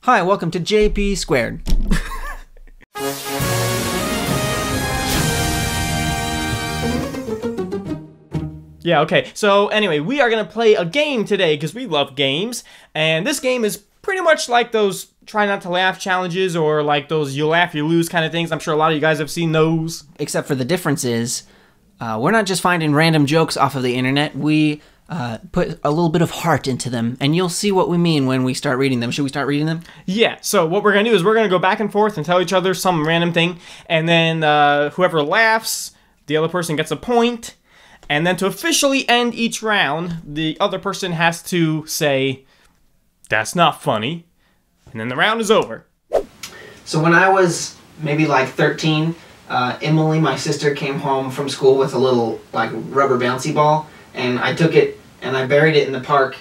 Hi, welcome to JP Squared. Yeah, okay. So anyway, we are going to play a game today because we love games. And this game is pretty much like those try not to laugh challenges or like those you laugh, you lose kind of things. I'm sure a lot of you guys have seen those. Except for the difference is, we're not just finding random jokes off of the internet. We put a little bit of heart into them, and you'll see what we mean when we start reading them. Should we start reading them? Yeah, so what we're going to do is we're going to go back and forth and tell each other some random thing. And then whoever laughs, the other person gets a point. And then to officially end each round, the other person has to say, "That's not funny." And then the round is over. So when I was maybe like 13, Emily, my sister, came home from school with a little like rubber bouncy ball, and I took it and I buried it in the park,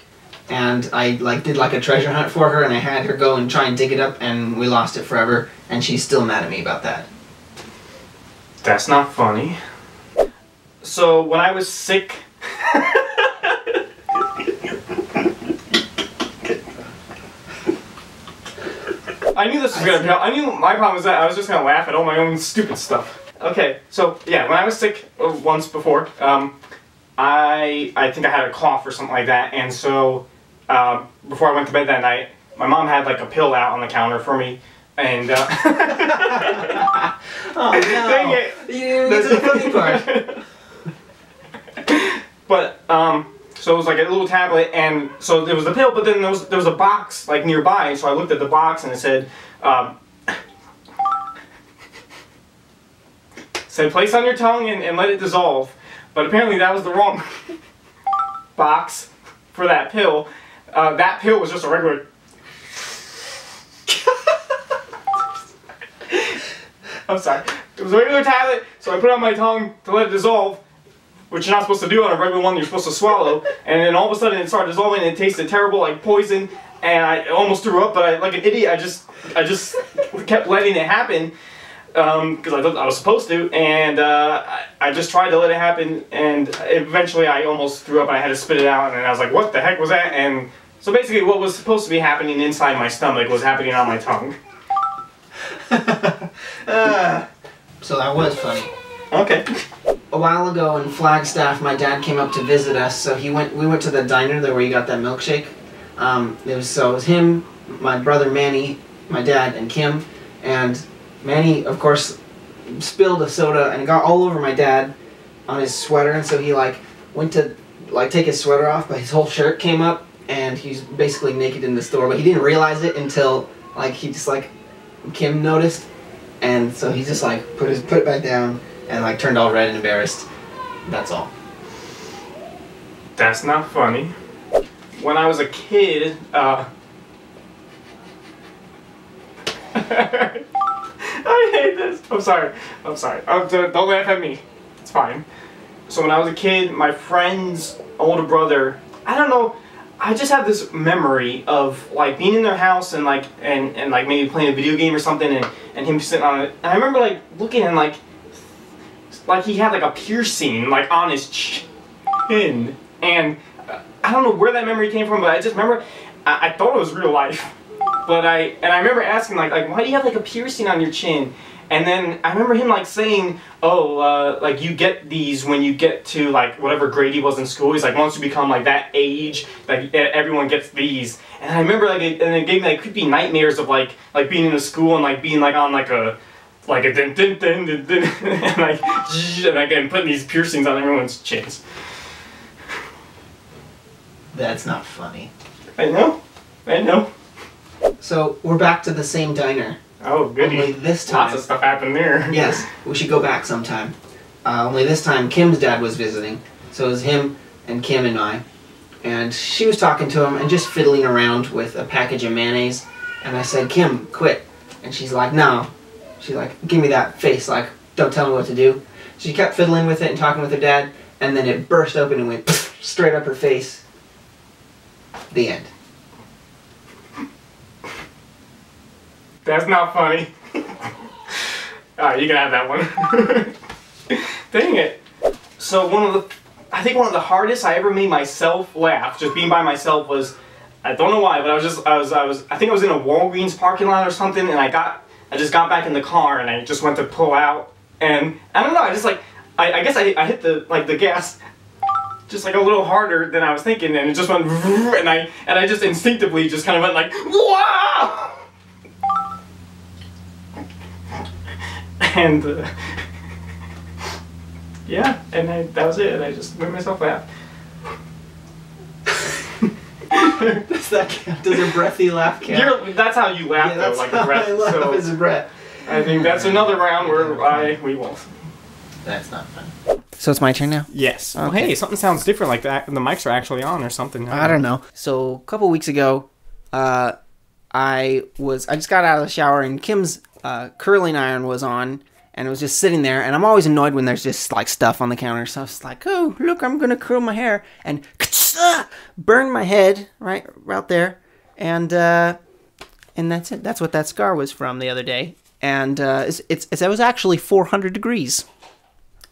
and I did like a treasure hunt for her, and I had her go and try and dig it up, and we lost it forever, and she's still mad at me about that. That's not funny. So when I was sick, I knew this was gonna be. I knew my problem was that I was just gonna laugh at all my own stupid stuff. Okay, so yeah, when I was sick once before, I think I had a cough or something like that, and so before I went to bed that night, my mom had like a pill out on the counter for me, and oh no! Dang it! You didn't get to the funny part. But so it was like a little tablet, and so there was the pill, but then there was a box like nearby, so I looked at the box and it said place on your tongue and let it dissolve. But apparently that was the wrong box for that pill. That pill was just a regular. I'm sorry. It was a regular tablet, so I put it on my tongue to let it dissolve, which you're not supposed to do on a regular one. You're supposed to swallow, and then all of a sudden it started dissolving, and it tasted terrible, like poison, and I almost threw up. But I, like an idiot, I just kept letting it happen because I thought I was supposed to, and I just tried to let it happen, and eventually I almost threw up, and I had to spit it out, and I was like, "What the heck was that?" And so basically, what was supposed to be happening inside my stomach was happening on my tongue. So that was funny. Okay. A while ago in Flagstaff, my dad came up to visit us, so we went to the diner there where you got that milkshake. It was him, my brother Manny, my dad, and Kim, and Manny, of course, spilled a soda and it got all over my dad on his sweater, and so he went to take his sweater off, but his whole shirt came up, and he's basically naked in the store, but he didn't realize it until Kim noticed, and so he just put it back down and turned all red and embarrassed. That's all. That's not funny. When I was a kid, I hate this. I'm sorry. Don't laugh at me. It's fine. So when I was a kid, my friend's older brother, I don't know, I just have this memory of being in their house and maybe playing a video game or something, and him sitting on it. And I remember looking and he had a piercing on his chin, and I don't know where that memory came from, but I just remember I thought it was real life, but I remember asking why do you have a piercing on your chin? And then I remember him saying, "Oh, you get these when you get to whatever grade he was in school." He's once you become that age, everyone gets these. And I remember and it gave me creepy nightmares of being in a school and being on a dun dun dun dun dun and putting these piercings on everyone's chins. That's not funny. I know. So we're back to the same diner. Oh, goody. Only this time... Lots of stuff happened there. Yes, we should go back sometime. Only this time Kim's dad was visiting. So it was him and Kim and I. And she was talking to him and just fiddling around with a package of mayonnaise. And I said, "Kim, quit." And she's like, "No." She's like, "Give me that face, don't tell me what to do." She kept fiddling with it and talking with her dad. And then it burst open and went straight up her face. The end. That's not funny. Alright, you can have that one. Dang it. So I think one of the hardest I ever made myself laugh, just being by myself, was I don't know why, but I think I was in a Walgreens parking lot or something, and I just got back in the car and I just went to pull out, and I don't know, I just like, I guess I hit the gas just like a little harder than I was thinking, and it just went, and I just instinctively just kind of went like, wow! And yeah, and that was it, and I just made myself laugh. Does that count? Does a breathy laugh count? That's how you laugh, though, like a breath. I laugh so as a breath. I think that's another round where we won't. That's not fun. So it's my turn now? Yes. Okay. Well, hey, something sounds different like that. The mics are actually on or something. I don't know. So a couple weeks ago, I just got out of the shower and Kim's curling iron was on, and it was just sitting there, and I'm always annoyed when there's just like stuff on the counter. So I was like, oh, look, I'm gonna curl my hair, and burn my head right there, and that's it. That's what that scar was from the other day, and it was actually 400 degrees.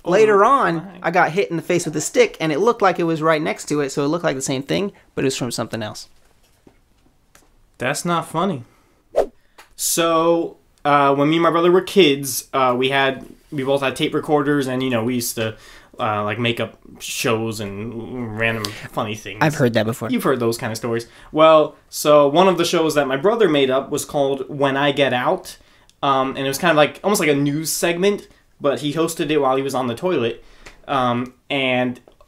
Later on, I got hit in the face with a stick, and it looked like it was right next to it, so it looked like the same thing, but it was from something else. That's not funny. So, when me and my brother were kids, we both had tape recorders, and we used to like make up shows and random funny things. I've heard that before. You've heard those kind of stories. Well, so one of the shows that my brother made up was called When I Get Out, and it was kind of like almost like a news segment, but he hosted it while he was on the toilet, and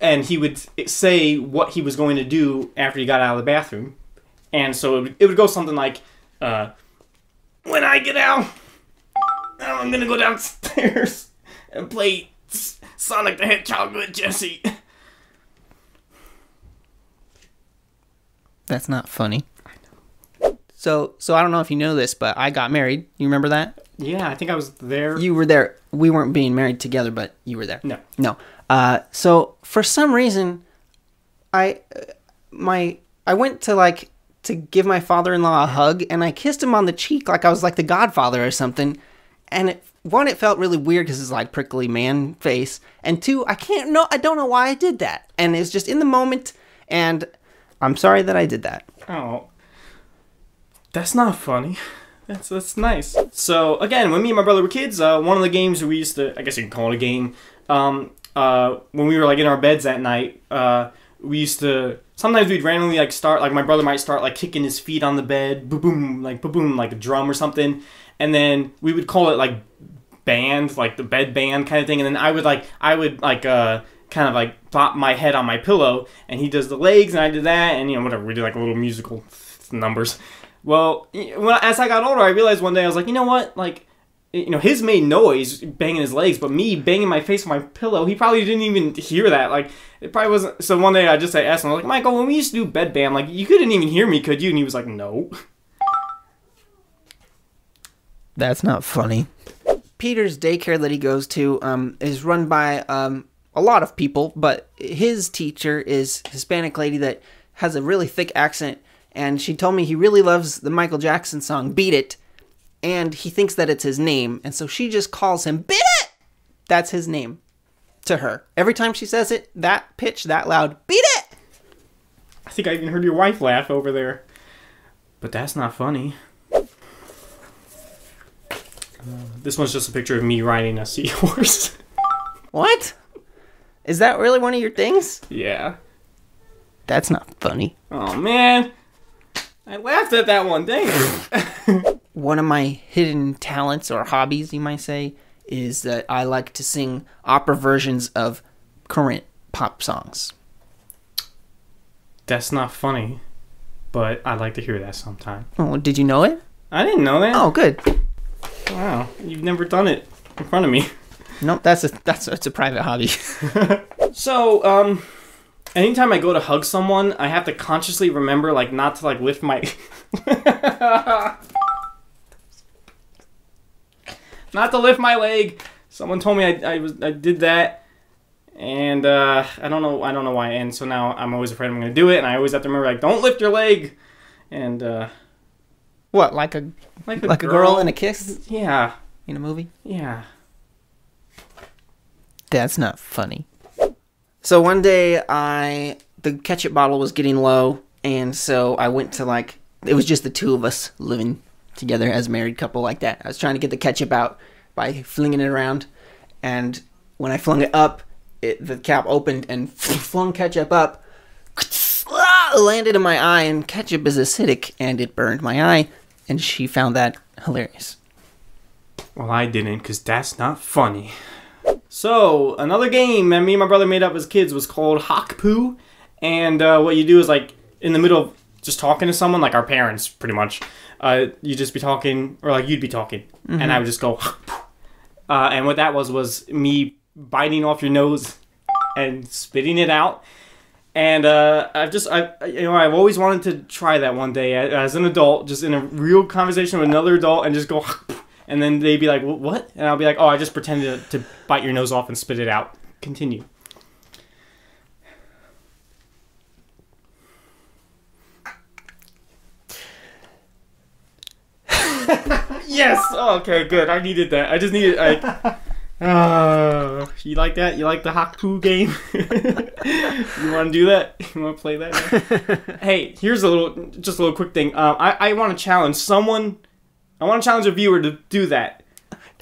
he would say what he was going to do after he got out of the bathroom, and so it would go something like, when I get out, I'm gonna go downstairs and play Sonic the Hedgehog with Jesse. That's not funny. So I don't know if you know this, but I got married. You remember that? Yeah, I think I was there. You were there. We weren't being married together, but you were there. No. So for some reason, I went to give my father-in-law a hug, and I kissed him on the cheek like I was like the Godfather or something. And it felt really weird because it's like prickly man face, and two, I don't know why I did that, and it's just in the moment, and I'm sorry that I did that. Oh, that's not funny. That's nice. So again, when me and my brother were kids, one of the games we used to, I guess you can call it a game, when we were like in our beds at night, we used to, sometimes we'd randomly like start, like my brother might start like kicking his feet on the bed, boom, like a drum or something, and then we would call it like band, like the bed band kind of thing, and then I would kind of like bop my head on my pillow, and he does the legs, and I did that, and whatever, we did like a little musical numbers. Well, as I got older, I realized one day, I was like, you know what, like, his made noise banging his legs, but me banging my face on my pillow, he probably didn't even hear that. Like, it probably wasn't. So one day I asked him, I was like, Michael, when we used to do bed band, like, you couldn't even hear me, could you? And he was like, no. That's not funny. Peter's daycare that he goes to is run by a lot of people, but his teacher is a Hispanic lady that has a really thick accent, and she told me he really loves the Michael Jackson song, Beat It, and he thinks that it's his name, and so she just calls him, Beat It! That's his name to her. Every time she says it, that pitch, that loud, Beat It! I think I even heard your wife laugh over there. But that's not funny. This one's just a picture of me riding a seahorse. What? Is that really one of your things? Yeah. That's not funny. Oh, man. I laughed at that one, dang it. One of my hidden talents or hobbies, you might say, is that I like to sing opera versions of current pop songs. That's not funny, but I'd like to hear that sometime. Oh, did you know it? I didn't know that. Oh, good. Wow, you've never done it in front of me. Nope, that's a private hobby. So, anytime I go to hug someone, I have to consciously remember, like, not to, like, lift my... not to lift my leg. Someone told me I did that, and I don't know why. And so now I'm always afraid I'm gonna do it, and I always have to remember, like, don't lift your leg. And what, like a girl in a kiss? Yeah. In a movie? Yeah. That's not funny. So one day the ketchup bottle was getting low, And so I went to like, it was just the two of us living together as a married couple like that. I was trying to get the ketchup out by flinging it around, and when I flung it up, the cap opened and flung ketchup up, landed in my eye, and ketchup is acidic and it burned my eye, and she found that hilarious. Well, I didn't, because that's not funny. So, another game that me and my brother made up as kids was called Hawk Poo. And what you do is, like, in the middle of just talking to someone, like our parents, pretty much, you just be talking, or like you'd be talking, and I would just go, Hawk Poo. And what that was me biting off your nose and spitting it out. And I've always wanted to try that one day as an adult, just in a real conversation with another adult, and just go, and then they'd be like, what? And I'll be like, oh, I just pretended to bite your nose off and spit it out. Continue. Yes! Oh, okay, good. I needed that. I just needed, you like that? You like the Hawk Poo game? You want to do that? You want to play that now? Hey, here's a little quick thing. I want to challenge someone. I want to challenge a viewer to do that.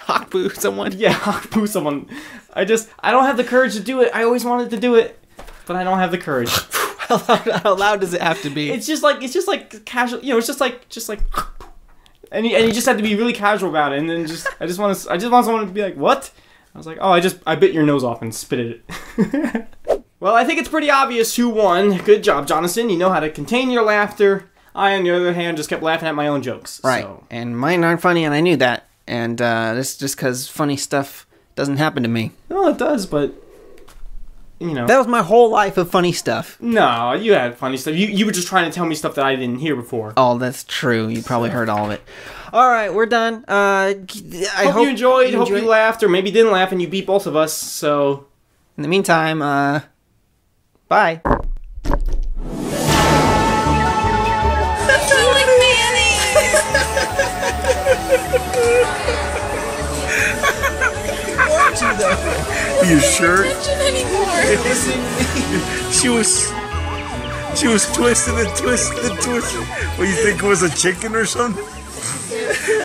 Hawk Poo someone? Yeah, Hawk Poo someone. I don't have the courage to do it. I always wanted to do it, but I don't have the courage. How loud does it have to be? It's just like casual. You know, it's just like. And you just have to be really casual about it, and then I just want someone to be like, what? I was like, oh, I bit your nose off and spit it. Well, I think it's pretty obvious who won. Good job, Jonason. You know how to contain your laughter. I, on the other hand, just kept laughing at my own jokes. Right, so. And mine aren't funny, and I knew that. And this is just because funny stuff doesn't happen to me. No, it does, but, you know. That was my whole life of funny stuff. No, you had funny stuff. You were just trying to tell me stuff that I didn't hear before. Oh, that's true. You probably heard all of it. All right, we're done. I hope you enjoyed. Hope you laughed, or maybe didn't laugh, and you beat both of us. So, in the meantime, bye. Are you sure? She was twisting and twisting and twisting. What, you think it was a chicken or something?